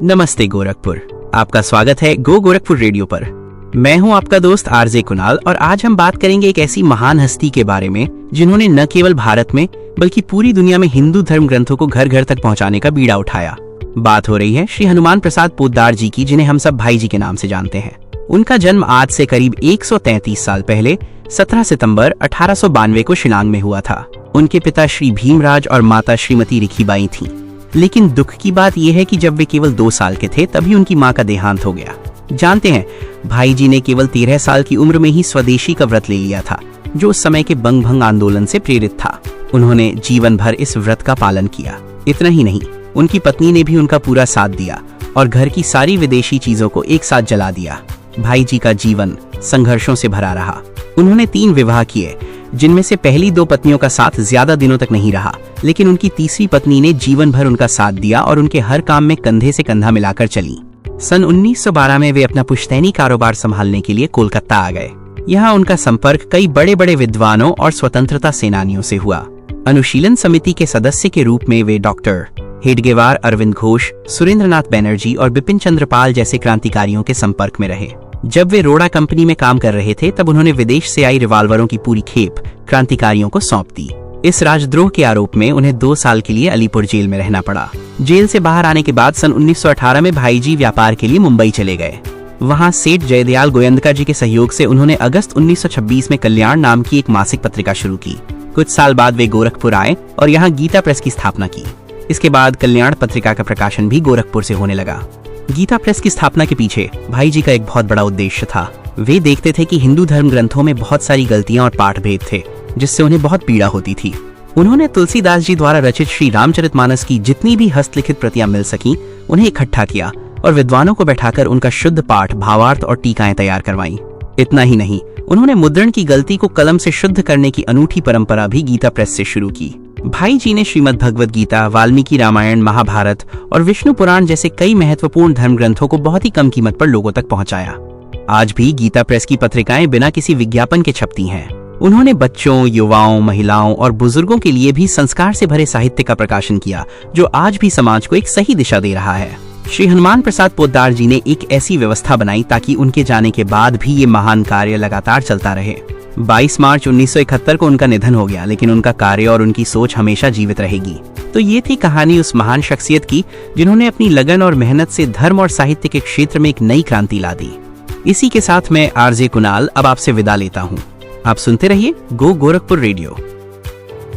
नमस्ते गोरखपुर, आपका स्वागत है गो गोरखपुर रेडियो पर। मैं हूं आपका दोस्त आरजे कुणाल और आज हम बात करेंगे एक ऐसी महान हस्ती के बारे में जिन्होंने न केवल भारत में बल्कि पूरी दुनिया में हिंदू धर्म ग्रंथों को घर घर तक पहुंचाने का बीड़ा उठाया। बात हो रही है श्री हनुमान प्रसाद पोद्दार जी की, जिन्हें हम सब भाई जी के नाम से जानते हैं। उनका जन्म आज से करीब 133 साल पहले 17 सितंबर 1892 को शिलांग में हुआ था। उनके पिता श्री भीमराज और माता श्रीमती रिखीबाई थीं। लेकिन दुख की बात यह है कि जब वे केवल 2 साल के थे तभी उनकी मां का देहांत हो गया। जानते हैं, भाई जी ने केवल 13 साल की उम्र में ही स्वदेशी का व्रत ले लिया था, जो उस समय के बंग भंग आंदोलन से प्रेरित था। उन्होंने जीवन भर इस व्रत का पालन किया। इतना ही नहीं, उनकी पत्नी ने भी उनका पूरा साथ दिया और घर की सारी विदेशी चीजों को एक साथ जला दिया। भाई जी का जीवन संघर्षों से भरा रहा। उन्होंने 3 विवाह किए, जिनमें से पहली 2 पत्नियों का साथ ज्यादा दिनों तक नहीं रहा, लेकिन उनकी तीसरी पत्नी ने जीवन भर उनका साथ दिया और उनके हर काम में कंधे से कंधा मिलाकर चली। सन 1912 में वे अपना पुश्तैनी कारोबार संभालने के लिए कोलकाता आ गए। यहाँ उनका संपर्क कई बड़े बड़े विद्वानों और स्वतंत्रता सेनानियों से हुआ। अनुशीलन समिति के सदस्य के रूप में वे डॉक्टर हेडगेवार, अरविंद घोष, सुरेंद्रनाथ बैनर्जी और बिपिन चंद्र पाल जैसे क्रांतिकारियों के संपर्क में रहे। जब वे रोड़ा कंपनी में काम कर रहे थे तब उन्होंने विदेश से आई रिवाल्वरों की पूरी खेप क्रांतिकारियों को सौंप दी। इस राजद्रोह के आरोप में उन्हें 2 साल के लिए अलीपुर जेल में रहना पड़ा। जेल से बाहर आने के बाद सन 1918 में भाई जी व्यापार के लिए मुंबई चले गए। वहां सेठ जयदयाल गोयंदका जी के सहयोग से उन्होंने अगस्त 1926 में कल्याण नाम की एक मासिक पत्रिका शुरू की। कुछ साल बाद वे गोरखपुर आए और यहाँ गीता प्रेस की स्थापना की। इसके बाद कल्याण पत्रिका का प्रकाशन भी गोरखपुर से होने लगा। गीता प्रेस की स्थापना के पीछे भाई जी का एक बहुत बड़ा उद्देश्य था। वे देखते थे कि हिंदू धर्म ग्रंथों में बहुत सारी गलतियां और पाठभेद थे, जिससे उन्हें बहुत पीड़ा होती थी। उन्होंने तुलसीदास जी द्वारा रचित श्री रामचरितमानस की जितनी भी हस्तलिखित प्रतियां मिल सकी उन्हें इकट्ठा किया और विद्वानों को बैठाकर उनका शुद्ध पाठ, भावार्थ और टीकाएं तैयार करवाईं। इतना ही नहीं, उन्होंने मुद्रण की गलती को कलम से शुद्ध करने की अनूठी परंपरा भी गीता प्रेस से शुरू की। भाई जी ने श्रीमद् भगवद गीता, वाल्मीकि रामायण, महाभारत और विष्णु पुराण जैसे कई महत्वपूर्ण धर्म ग्रंथों को बहुत ही कम कीमत पर लोगों तक पहुंचाया। आज भी गीता प्रेस की पत्रिकाएं बिना किसी विज्ञापन के छपती हैं। उन्होंने बच्चों, युवाओं, महिलाओं और बुजुर्गों के लिए भी संस्कार से भरे साहित्य का प्रकाशन किया, जो आज भी समाज को एक सही दिशा दे रहा है। श्री हनुमान प्रसाद पोद्दार जी ने एक ऐसी व्यवस्था बनाई ताकि उनके जाने के बाद भी ये महान कार्य लगातार चलता रहे। 22 मार्च 1971 को उनका निधन हो गया, लेकिन उनका कार्य और उनकी सोच हमेशा जीवित रहेगी। तो ये थी कहानी उस महान शख्सियत की जिन्होंने अपनी लगन और मेहनत से धर्म और साहित्य के क्षेत्र में एक नई क्रांति ला दी। इसी के साथ मैं आरजे कुणाल अब आपसे विदा लेता हूँ। आप सुनते रहिए गो गोरखपुर रेडियो।